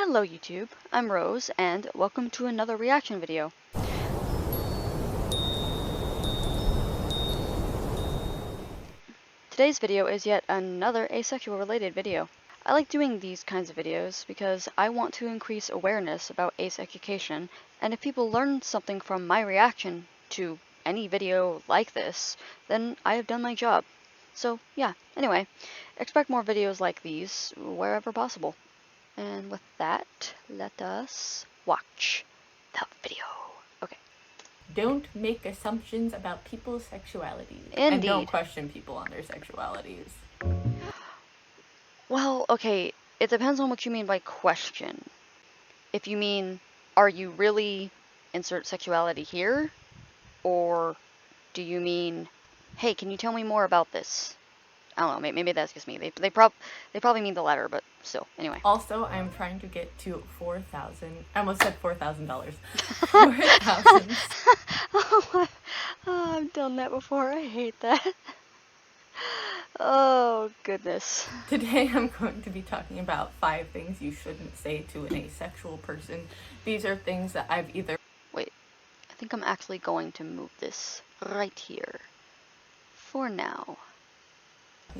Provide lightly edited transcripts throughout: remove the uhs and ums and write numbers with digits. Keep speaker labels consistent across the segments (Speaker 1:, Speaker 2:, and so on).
Speaker 1: Hello YouTube, I'm Rose, and welcome to another reaction video. Today's video is yet another asexual related video. I like doing these kinds of videos because I want to increase awareness about ace education, and if people learn something from my reaction to any video like this, then I have done my job. So yeah, anyway, expect more videos like these wherever possible. And with that, let us watch the video. Okay.
Speaker 2: Don't make assumptions about people's sexualities.
Speaker 1: Indeed.
Speaker 2: And don't question people on their sexualities.
Speaker 1: Well, okay, it depends on what you mean by question. If you mean, are you really insert sexuality here? Or do you mean, hey, can you tell me more about this? I don't know, maybe that's just me. They probably mean the latter, but still, anyway.
Speaker 2: Also, I'm trying to get to 4,000. I almost said $4,000. 4,000.
Speaker 1: Oh, I've done that before. I hate that. Oh, goodness.
Speaker 2: Today I'm going to be talking about 5 things you shouldn't say to an asexual person. These are things that I've either...
Speaker 1: Wait, I think I'm actually going to move this right here. For now.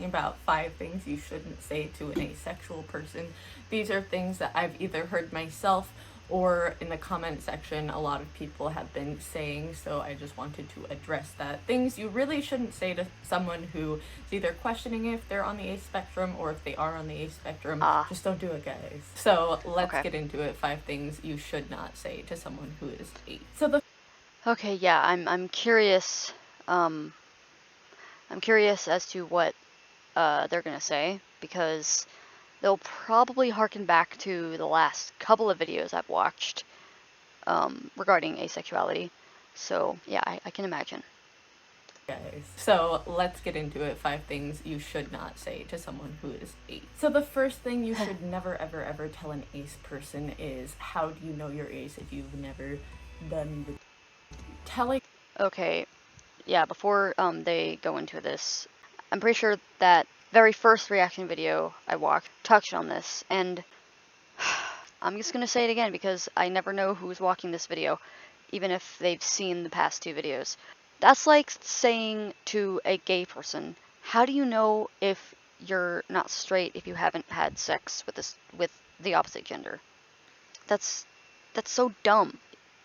Speaker 2: About 5 things you shouldn't say to an asexual person. These are things that I've either heard myself or in the comment section a lot of people have been saying, so I just wanted to address that. Things you really shouldn't say to someone who is either questioning if they're on the ace spectrum or if they are on the ace spectrum. Just don't do it, guys. So let's get into it. 5 things you should not say to someone who is ace. So
Speaker 1: okay, yeah, I'm curious. I'm curious as to what they're gonna say, because they'll probably harken back to the last couple of videos I've watched regarding asexuality. So yeah, I can imagine.
Speaker 2: Guys, so let's get into it. 5 things you should not say to someone who is ace. So the first thing you should never ever tell an ace person is, how do you know you're ace if you've never done the telling?
Speaker 1: Okay, yeah, before they go into this, I'm pretty sure that very first reaction video I watched touched on this, and I'm just gonna say it again because I never know who's watching this video, even if they've seen the past 2 videos. That's like saying to a gay person, how do you know if you're not straight if you haven't had sex with the opposite gender? That's so dumb.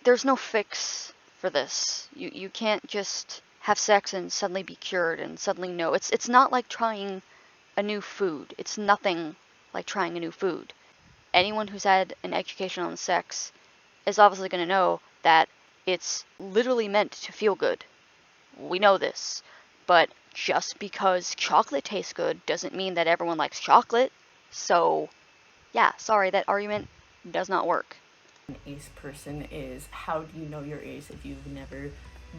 Speaker 1: There's no fix for this. You can't just have sex and suddenly be cured and suddenly know. It's not like trying a new food. It's nothing like trying a new food. Anyone who's had an education on sex is obviously going to know that it's literally meant to feel good. We know this. But just because chocolate tastes good doesn't mean that everyone likes chocolate. So, yeah, sorry, that argument does not work.
Speaker 2: An ace person is, how do you know you're ace if you've never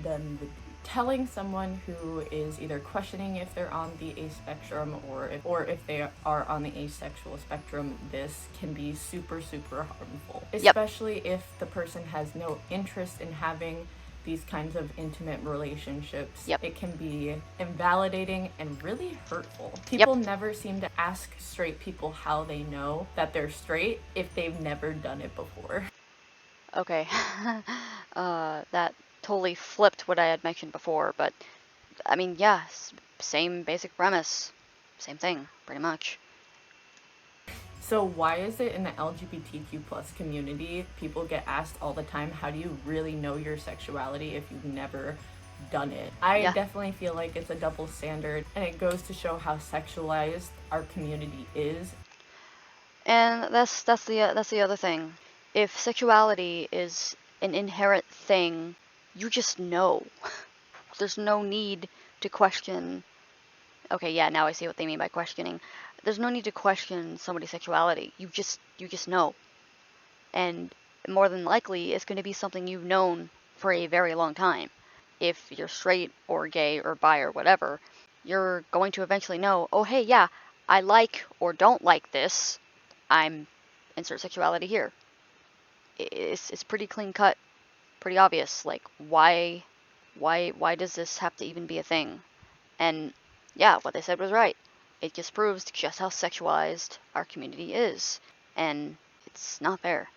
Speaker 2: done the telling someone who is either questioning if they're on the ace spectrum or if they are on the asexual spectrum. This can be super harmful, especially if the person has no interest in having these kinds of intimate relationships. It can be invalidating and really hurtful. People never seem to ask straight people how they know that they're straight if they've never done it before.
Speaker 1: Okay, that totally flipped what I had mentioned before, but I mean, yeah, same basic premise, same thing, pretty much.
Speaker 2: So why is it in the LGBTQ plus community, people get asked all the time, how do you really know your sexuality if you've never done it? I definitely feel like it's a double standard, and it goes to show how sexualized our community is.
Speaker 1: And that's the other thing. If sexuality is an inherent thing, you just know. There's no need to question. Okay, yeah, now I see what they mean by questioning. There's no need to question somebody's sexuality. You just know. And more than likely, it's going to be something you've known for a very long time. If you're straight or gay or bi or whatever, you're going to eventually know, oh hey, yeah, I like or don't like this. I'm insert sexuality here. It's pretty clean cut, pretty obvious. Like, why does this have to even be a thing? And yeah, what they said was right. It just proves just how sexualized our community is, and It's not there.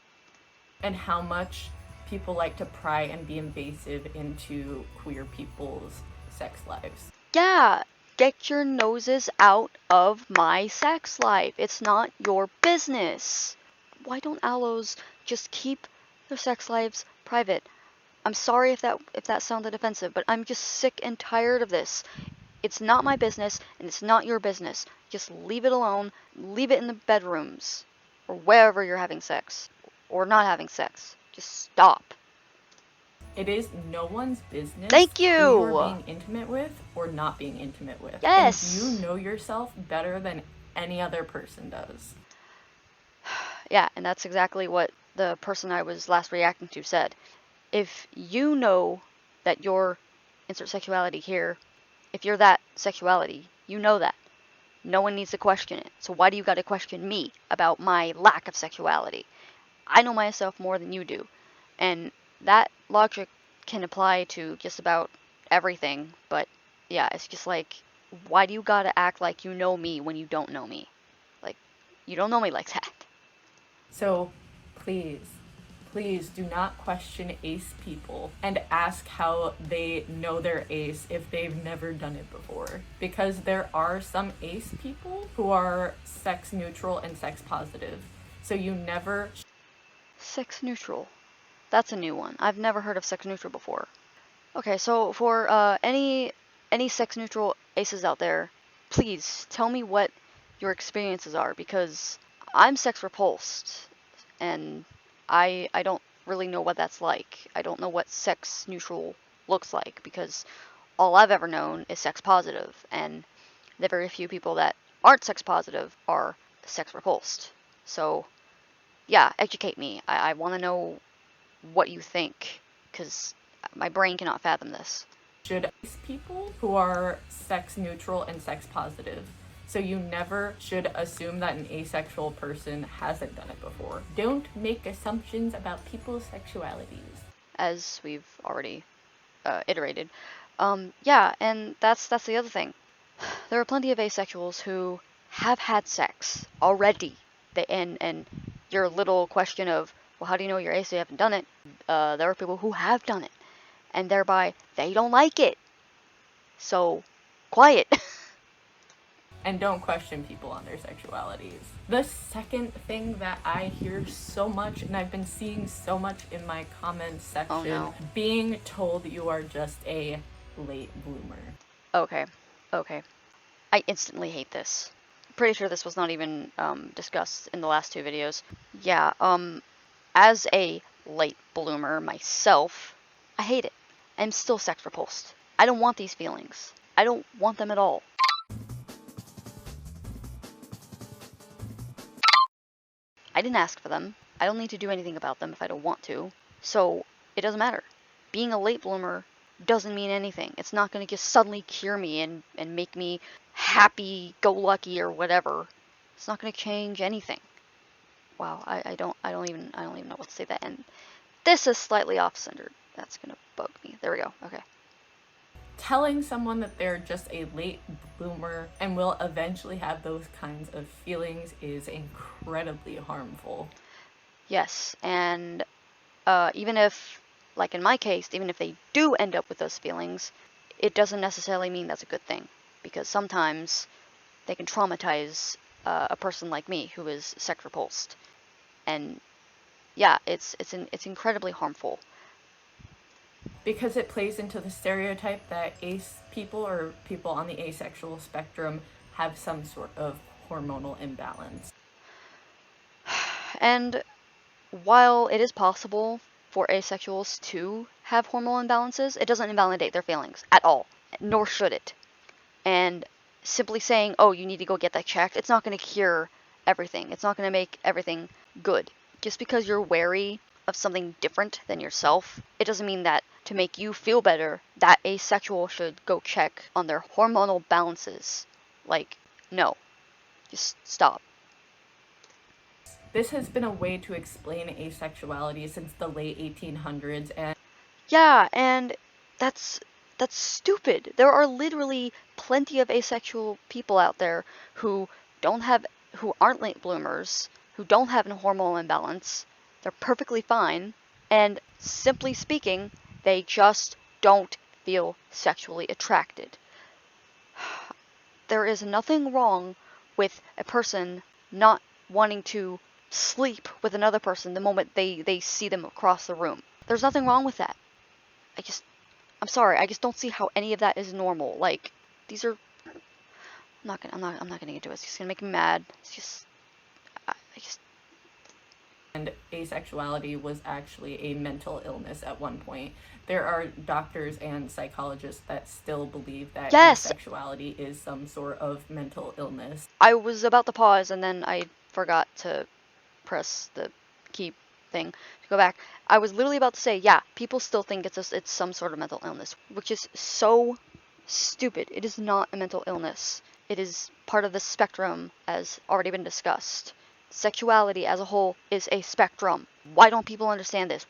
Speaker 2: And how much people like to pry and be invasive into queer people's sex lives.
Speaker 1: Yeah, get your noses out of my sex life. It's not your business. Why don't allos just keep their sex lives private? I'm sorry if that sounded offensive, but I'm just sick and tired of this. It's not my business, and it's not your business. Just leave it alone. Leave it in the bedrooms, or wherever you're having sex, or not having sex. Just stop.
Speaker 2: It is no one's business
Speaker 1: Thank
Speaker 2: who you're
Speaker 1: you!
Speaker 2: being intimate with or not being intimate with.
Speaker 1: Yes!
Speaker 2: And you know yourself better than any other person does.
Speaker 1: Yeah, and that's exactly what the person I was last reacting to said. If you know that you're insert sexuality here, if you're that sexuality, you know that. No one needs to question it. So why do you got to question me about my lack of sexuality? I know myself more than you do. And that logic can apply to just about everything, but yeah, it's just like, why do you gotta act like you know me when you don't know me? Like, you don't know me like that.
Speaker 2: So please do not question ace people and ask how they know they're ace if they've never done it before. Because there are some ace people who are sex neutral and sex positive. So you never...
Speaker 1: Sex neutral. That's a new one. I've never heard of sex neutral before. Okay, so for any sex neutral aces out there, please tell me what your experiences are, because I'm sex repulsed, and I don't really know what that's like. I don't know what sex neutral looks like, because all I've ever known is sex positive, and the very few people that aren't sex positive are sex repulsed. So yeah, educate me. I want to know what you think, because my brain cannot fathom this.
Speaker 2: should ace people who are sex neutral and sex positive. So you never should assume that an asexual person hasn't done it before. Don't make assumptions about people's sexualities.
Speaker 1: As we've already iterated. Yeah, and that's the other thing. There are plenty of asexuals who have had sex already. And your little question of, well, how do you know you're ace if you haven't done it? There are people who have done it, and thereby they don't like it. So, quiet.
Speaker 2: And don't question people on their sexualities. The second thing that I hear so much, and I've been seeing so much in my comments section,
Speaker 1: Oh, no.
Speaker 2: being told you are just a late bloomer.
Speaker 1: Okay. I instantly hate this. Pretty sure this was not even discussed in the last two videos. Yeah, as a late bloomer myself, I hate it. I'm still sex repulsed. I don't want these feelings. I don't want them at all. I didn't ask for them. I don't need to do anything about them if I don't want to. So, it doesn't matter. Being a late bloomer doesn't mean anything. It's not going to just suddenly cure me and make me happy-go-lucky or whatever. It's not going to change anything. Wow, I don't even know what to say that. And this is slightly off-centered. That's going to bug me. There we go. Okay.
Speaker 2: Telling someone that they're just a late bloomer and will eventually have those kinds of feelings is incredibly harmful.
Speaker 1: Yes, and even if, like in my case, even if they do end up with those feelings, it doesn't necessarily mean that's a good thing, because sometimes they can traumatize a person like me who is sex repulsed, and yeah, it's incredibly harmful.
Speaker 2: Because it plays into the stereotype that ace people or people on the asexual spectrum have some sort of hormonal imbalance.
Speaker 1: And while it is possible for asexuals to have hormonal imbalances, it doesn't invalidate their feelings at all, nor should it. And simply saying, oh, you need to go get that checked, it's not going to cure everything. It's not going to make everything good. Just because you're wary of something different than yourself, it doesn't mean that to make you feel better, that asexual should go check on their hormonal balances. Like, no. Just stop.
Speaker 2: This has been a way to explain asexuality since the late 1800s, and
Speaker 1: yeah, and that's stupid. There are literally plenty of asexual people out there who aren't late bloomers, who don't have a hormonal imbalance. They're perfectly fine, and simply speaking, they just don't feel sexually attracted. There is nothing wrong with a person not wanting to sleep with another person the moment they see them across the room. There's nothing wrong with that. I'm sorry, I just don't see how any of that is normal. Like, these are, I'm not gonna get into it. It's just gonna make me mad. It's just, I just.
Speaker 2: And asexuality was actually a mental illness at one point. There are doctors and psychologists that still believe that
Speaker 1: Yes!
Speaker 2: asexuality is some sort of mental illness.
Speaker 1: I was about to pause and then I forgot to press the key thing to go back. I was literally about to say, yeah, people still think it's some sort of mental illness, which is so stupid. It is not a mental illness. It is part of the spectrum, as already been discussed. Sexuality as a whole is a spectrum. Why don't people understand this?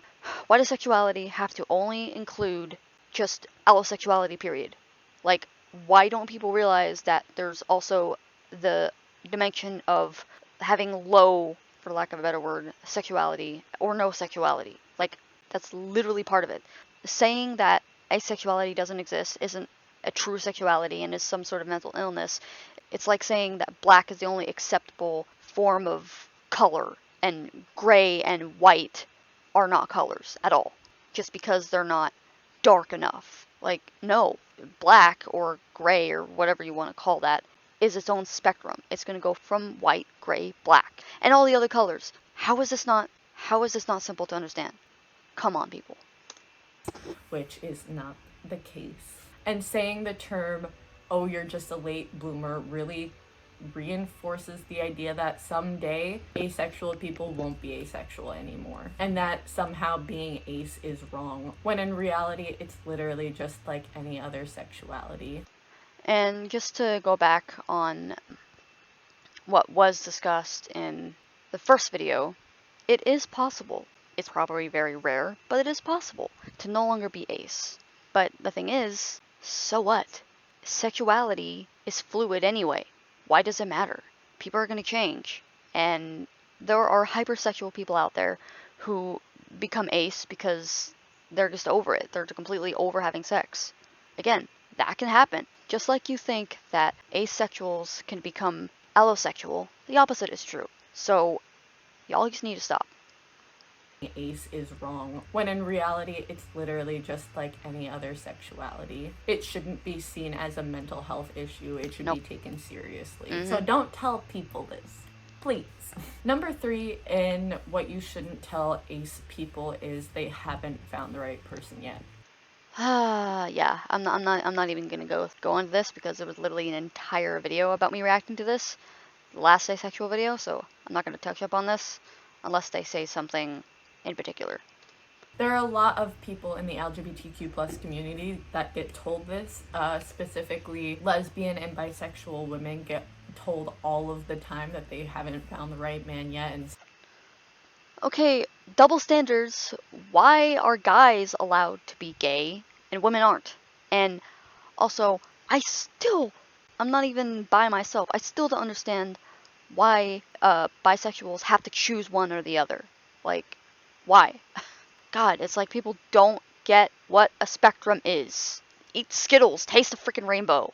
Speaker 1: Why does sexuality have to only include just allosexuality, period? Like, why don't people realize that there's also the dimension of having low, for lack of a better word, sexuality or no sexuality? Like, that's literally part of it. Saying that asexuality doesn't exist isn't a true sexuality and is some sort of mental illness. It's like saying that black is the only acceptable form of color and gray and white are not colors at all, just because they're not dark enough. Like, no, black or gray or whatever you want to call that is its own spectrum. It's going to go from white, gray, black, and all the other colors. How is this not simple to understand? Come on, people.
Speaker 2: Which is not the case. And saying the term, oh, you're just a late bloomer, really reinforces the idea that someday asexual people won't be asexual anymore, and that somehow being ace is wrong, when in reality it's literally just like any other sexuality.
Speaker 1: And just to go back on what was discussed in the first video, it is possible. It's probably very rare, but it is possible to no longer be ace. But the thing is, so what? Sexuality is fluid anyway. Why does it matter? People are going to change. And there are hypersexual people out there who become ace because they're just over it. They're completely over having sex. Again, that can happen. Just like you think that asexuals can become allosexual, the opposite is true. So, y'all just need to stop.
Speaker 2: Ace is wrong, when in reality it's literally just like any other sexuality. It shouldn't be seen as a mental health issue. It should be taken seriously. So don't tell people this, please. Number 3 in what you shouldn't tell ace people is they haven't found the right person yet.
Speaker 1: Yeah, I'm not even gonna go into this because it was literally an entire video about me reacting to this, the last asexual video, so I'm not gonna touch up on this unless they say something in particular.
Speaker 2: There are a lot of people in the LGBTQ plus community that get told this, specifically lesbian and bisexual women get told all of the time that they haven't found the right man yet. And
Speaker 1: okay, double standards. Why are guys allowed to be gay and women aren't? And also, I'm not even by myself. I still don't understand why bisexuals have to choose one or the other. Like, why? God, it's like people don't get what a spectrum is. Eat Skittles, taste the freaking rainbow.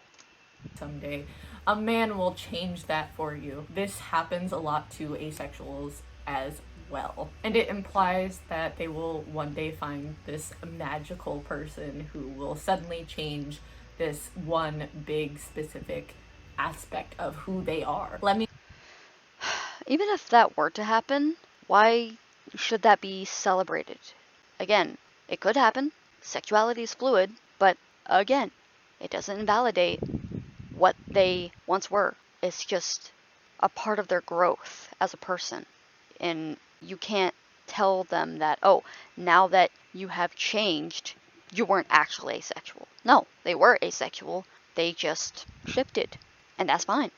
Speaker 2: someday a man will change that for you. This happens a lot to asexuals as well, and it implies that they will one day find this magical person who will suddenly change this one big specific aspect of who they are.
Speaker 1: Even if that were to happen, why should that be celebrated? Again, it could happen. Sexuality is fluid, but again, it doesn't invalidate what they once were. It's just a part of their growth as a person. And you can't tell them that, oh, now that you have changed, you weren't actually asexual. No, they were asexual. They just shifted. And that's fine.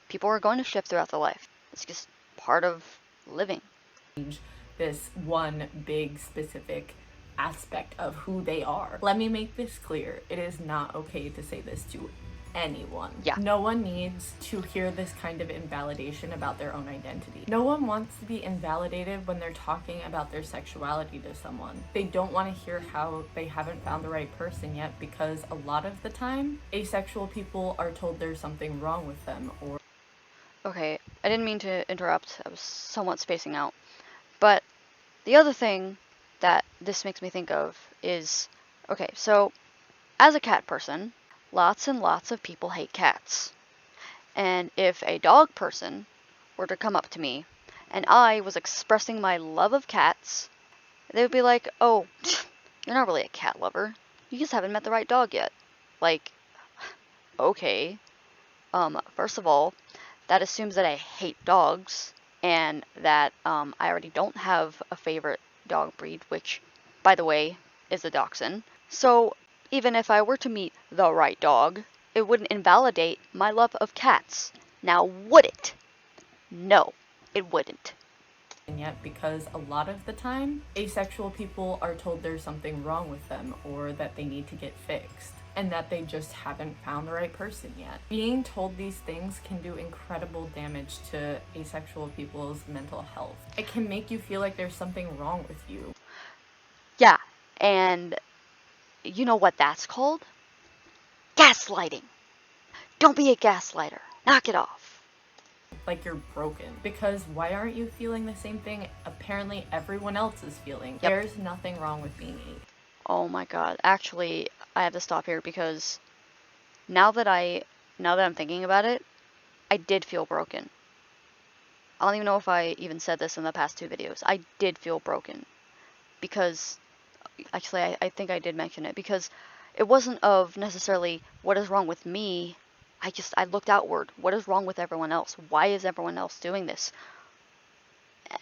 Speaker 1: People are going to shift throughout their life. It's just part of living.
Speaker 2: This one big specific aspect of who they are. Let me make this clear. It is not okay to say this to anyone.
Speaker 1: Yeah.
Speaker 2: No one needs to hear this kind of invalidation about their own identity. No one wants to be invalidated when they're talking about their sexuality to someone. They don't want to hear how they haven't found the right person yet, because a lot of the time, asexual people are told there's something wrong with them, or...
Speaker 1: Okay, I didn't mean to interrupt. I was somewhat spacing out. But the other thing that this makes me think of is, okay, so as a cat person, lots and lots of people hate cats. And if a dog person were to come up to me and I was expressing my love of cats, they would be like, oh, you're not really a cat lover. You just haven't met the right dog yet. Like, okay. First of all, that assumes that I hate dogs and that I already don't have a favorite dog breed, which, by the way, is a dachshund. So even if I were to meet the right dog, it wouldn't invalidate my love of cats. Now, would it? No, it wouldn't.
Speaker 2: Yet, because a lot of the time, asexual people are told there's something wrong with them, or that they need to get fixed, and that they just haven't found the right person yet. Being told these things can do incredible damage to asexual people's mental health. It can make you feel like there's something wrong with you.
Speaker 1: Yeah, and you know what that's called? Gaslighting. Don't be a gaslighter. Knock it off.
Speaker 2: Like you're broken. Because why aren't you feeling the same thing apparently everyone else is feeling?
Speaker 1: Yep.
Speaker 2: There's nothing wrong with being asexual.
Speaker 1: Oh my god. Actually, I have to stop here because now that I'm thinking about it, I did feel broken. I don't even know if I even said this in the past 2 videos. I did feel broken. Because, actually, I think I did mention it. Because it wasn't of necessarily what is wrong with me. I looked outward. What is wrong with everyone else? Why is everyone else doing this?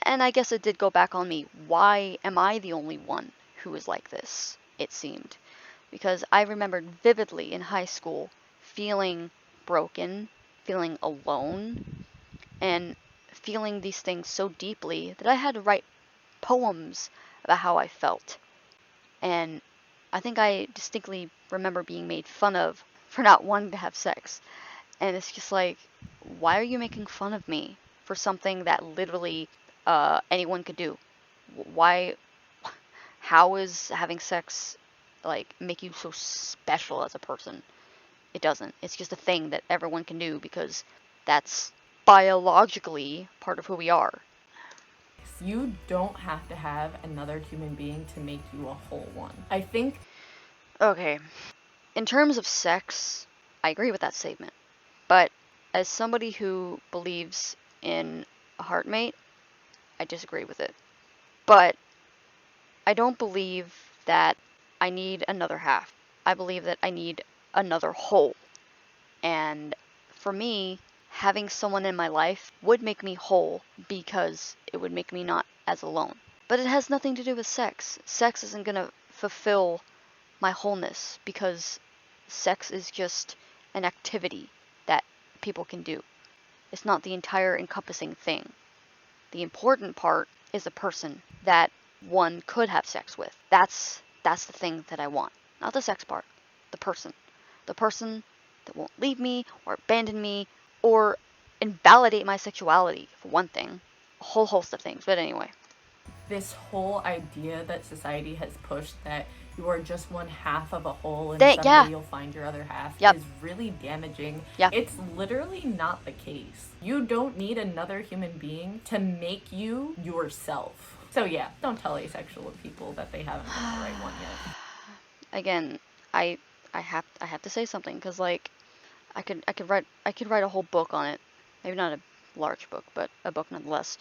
Speaker 1: And I guess it did go back on me. Why am I the only one who is like this? It seemed. Because I remembered vividly in high school feeling broken, feeling alone, and feeling these things so deeply that I had to write poems about how I felt. And I think I distinctly remember being made fun of for not wanting to have sex. And it's just like, why are you making fun of me for something that literally anyone could do? Why? How is having sex like make you so special as a person? It doesn't. It's just a thing that everyone can do because that's biologically part of who we are.
Speaker 2: You don't have to have another human being to make you a whole one. I think...
Speaker 1: Okay. In terms of sex, I agree with that statement. But as somebody who believes in a heartmate, I disagree with it. But I don't believe that I need another half. I believe that I need another whole. And for me, having someone in my life would make me whole because it would make me not as alone. But it has nothing to do with sex. Sex isn't going to fulfill my wholeness because sex is just an activity that people can do. It's not the entire encompassing thing. The important part is the person that one could have sex with. That's the thing that I want. Not the sex part. The person. The person that won't leave me or abandon me or invalidate my sexuality, for one thing. A whole host of things, but anyway.
Speaker 2: This whole idea that society has pushed that you are just one half of a whole and someday you'll find your other half is really damaging.
Speaker 1: Yeah.
Speaker 2: It's literally not the case. You don't need another human being to make you yourself. So yeah, don't tell asexual people that they haven't found the right one yet.
Speaker 1: Again, I have to say something because like I could write a whole book on it. Maybe not a large book, but a book nonetheless.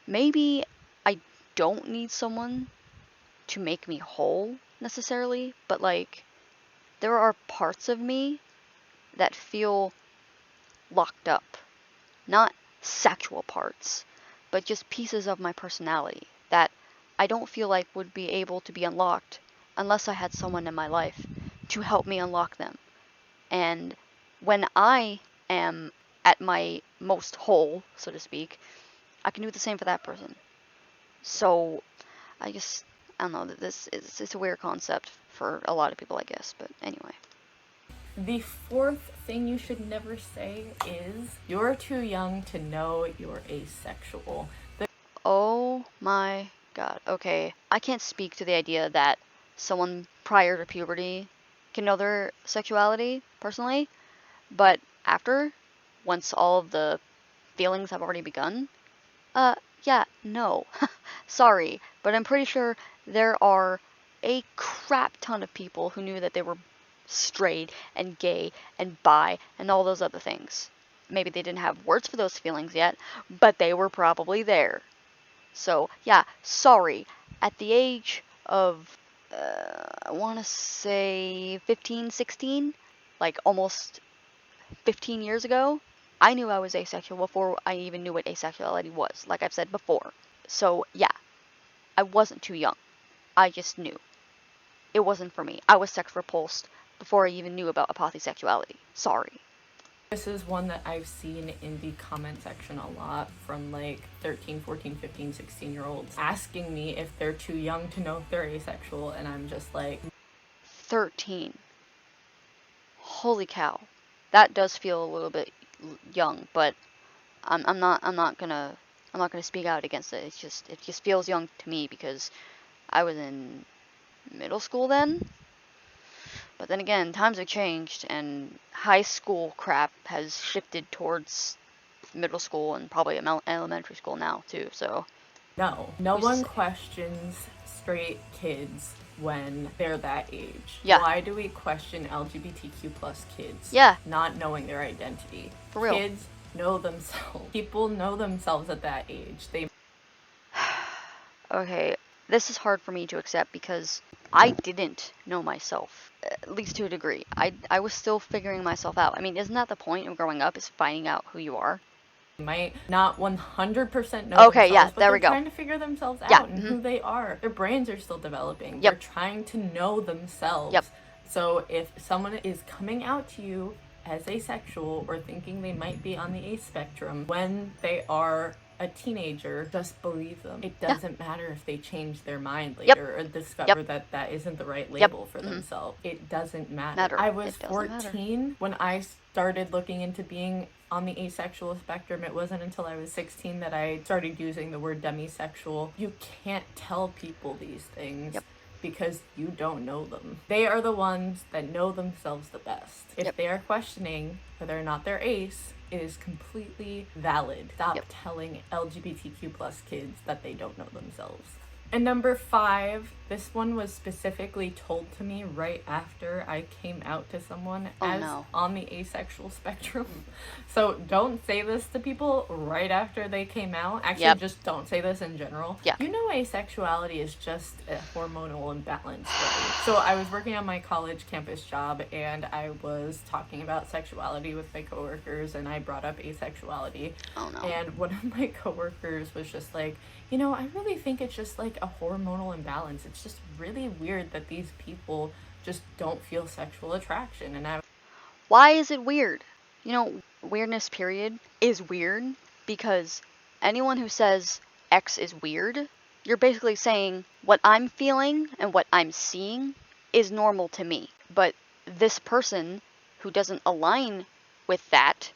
Speaker 1: Maybe I don't need someone to make me whole necessarily, but like there are parts of me that feel locked up. Not sexual parts, but just pieces of my personality that I don't feel like would be able to be unlocked unless I had someone in my life to help me unlock them. And when I am at my most whole, so to speak, I can do the same for that person. So I don't know, it's a weird concept for a lot of people, I guess, but anyway.
Speaker 2: The fourth thing you should never say is, you're too young to know you're asexual.
Speaker 1: Oh my god. Okay. I can't speak to the idea that someone prior to puberty can know their sexuality, personally, but after, once all of the feelings have already begun, yeah, no. Sorry, but I'm pretty sure there are a crap ton of people who knew that they were straight and gay and bi and all those other things. Maybe they didn't have words for those feelings yet, but they were probably there. So, yeah, sorry. At the age of, I want to say 15, 16, like almost 15 years ago, I knew I was asexual before I even knew what asexuality was, like I've said before. So, yeah, I wasn't too young. I just knew. It wasn't for me. I was sex repulsed before I even knew about apothesexuality. Sorry.
Speaker 2: This is one that I've seen in the comment section a lot from like 13, 14, 15, 16-year-olds asking me if they're too young to know if they're asexual, and I'm just like,
Speaker 1: 13. Holy cow. That does feel a little bit young, but I'm not gonna speak out against it. It just feels young to me because I was in middle school then. But then again, times have changed, and high school crap has shifted towards middle school and probably elementary school now too. So
Speaker 2: no one questions straight kids when they're that age.
Speaker 1: Yeah.
Speaker 2: Why do we question LGBTQ plus kids?
Speaker 1: Yeah.
Speaker 2: Not knowing their identity.
Speaker 1: For real.
Speaker 2: Kids know themselves. People know themselves at that age. They
Speaker 1: Okay, this is hard for me to accept because I didn't know myself, at least to a degree. I was still figuring myself out. I mean, isn't that the point of growing up, is finding out who you are?
Speaker 2: might not 100% know
Speaker 1: Okay,
Speaker 2: themselves,
Speaker 1: yeah,
Speaker 2: but
Speaker 1: there
Speaker 2: they're
Speaker 1: we go.
Speaker 2: trying to figure themselves
Speaker 1: Yeah,
Speaker 2: out and who they are. Their brains are still developing.
Speaker 1: Yep.
Speaker 2: They're trying to know themselves.
Speaker 1: Yep.
Speaker 2: So if someone is coming out to you as asexual or thinking they might be on the ace spectrum when they are a teenager, just believe them. It doesn't matter if they change their mind later or discover that that isn't the right label for themselves. It doesn't matter. I was 14 when I started looking into being on the asexual spectrum. It wasn't until I was 16 that I started using the word demisexual. You can't tell people these things because you don't know them. They are the ones that know themselves the best. If they are questioning whether or not they're ace, it is completely valid. Stop telling LGBTQ plus kids that they don't know themselves. And number 5, this one was specifically told to me right after I came out to someone on the asexual spectrum. So don't say this to people right after they came out. Actually, just don't say this in general. You know, asexuality is just a hormonal imbalance, right? So I was working on my college campus job and I was talking about sexuality with my coworkers and I brought up asexuality.
Speaker 1: Oh no.
Speaker 2: And one of my coworkers was just like, you know, I really think it's just like a hormonal imbalance. It's just really weird that these people just don't feel sexual attraction. And
Speaker 1: why is it weird? You know, weirdness period is weird because anyone who says X is weird, you're basically saying what I'm feeling and what I'm seeing is normal to me. But this person who doesn't align with that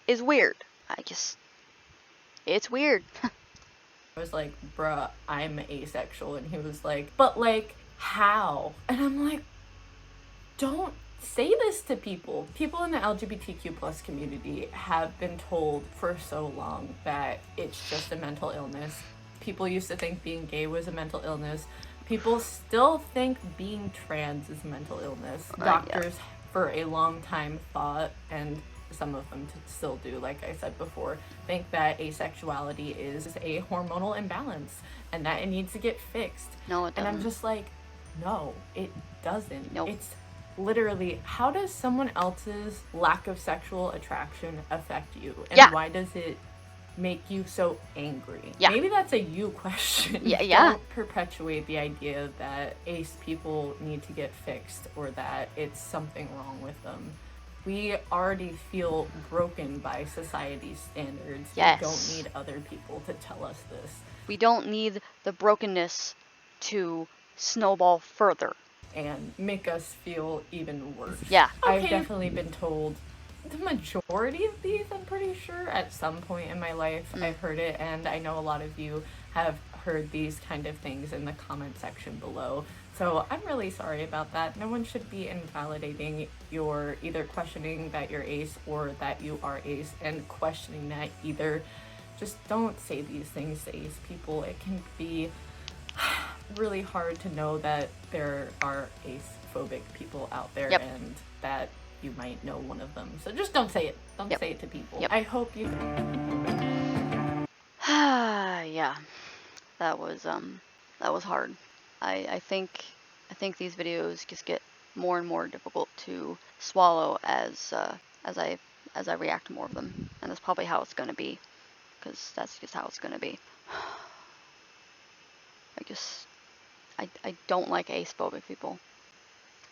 Speaker 1: is weird. It's weird.
Speaker 2: I was like, bruh, I'm asexual. And he was like, but like, how? And I'm like, don't say this to people. People in the LGBTQ plus community have been told for so long that it's just a mental illness. People used to think being gay was a mental illness. People still think being trans is a mental illness. Doctors for a long time thought, and some of them still do, like I said before, think that asexuality is a hormonal imbalance and that it needs to get fixed.
Speaker 1: No, it doesn't.
Speaker 2: And I'm just like, no, it doesn't.
Speaker 1: Nope.
Speaker 2: It's literally, how does someone else's lack of sexual attraction affect you? And why does it make you so angry? Maybe that's a you question. Don't perpetuate the idea that ace people need to get fixed or that it's something wrong with them. We already feel broken by society's standards. We don't need other people to tell us this.
Speaker 1: We don't need the brokenness to snowball further.
Speaker 2: and make us feel even worse.
Speaker 1: Yeah.
Speaker 2: I've
Speaker 3: Okay.
Speaker 2: definitely been told the majority of these, I'm pretty sure, at some point in my life I've heard it, and I know a lot of you have heard these kind of things in the comment section below. So I'm really sorry about that. No one should be invalidating your either questioning that you're ace or that you are ace, and questioning that either. Just don't say these things to ace people. It can be really hard to know that there are ace-phobic people out there.
Speaker 1: Yep.
Speaker 2: And that you might know one of them. So just don't say it. Don't
Speaker 1: Yep.
Speaker 2: say it to people.
Speaker 1: Yep.
Speaker 2: I hope you...
Speaker 1: Yeah. That was hard. I think these videos just get more and more difficult to swallow as I react to more of them, and that's probably how it's gonna be, because that's just how it's gonna be. I don't like ace-phobic people.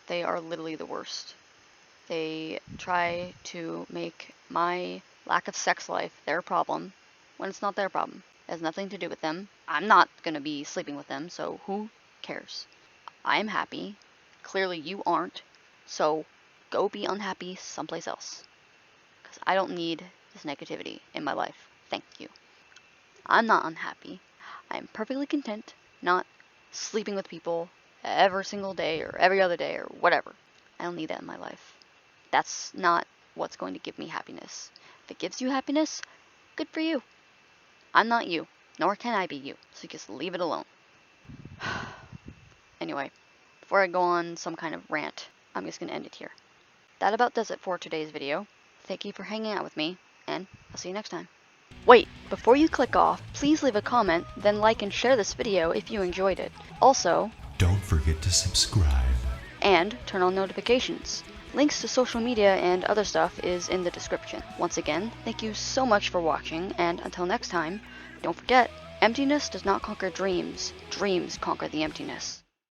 Speaker 1: They are literally the worst. They try to make my lack of sex life their problem when it's not their problem. It has nothing to do with them. I'm not gonna be sleeping with them, so who cares? I am happy. Clearly you aren't. So go be unhappy someplace else. Because I don't need this negativity in my life. Thank you. I'm not unhappy. I'm perfectly content not sleeping with people every single day or every other day or whatever. I don't need that in my life. That's not what's going to give me happiness. If it gives you happiness, good for you. I'm not you, nor can I be you, so just leave it alone. Anyway, before I go on some kind of rant, I'm just going to end it here. That about does it for today's video. Thank you for hanging out with me, and I'll see you next time. Wait, before you click off, please leave a comment, then like and share this video if you enjoyed it. Also,
Speaker 3: Don't forget to subscribe.
Speaker 1: and turn on notifications. Links to social media and other stuff is in the description. Once again, thank you so much for watching, and until next time, don't forget, emptiness does not conquer dreams. Dreams conquer the emptiness.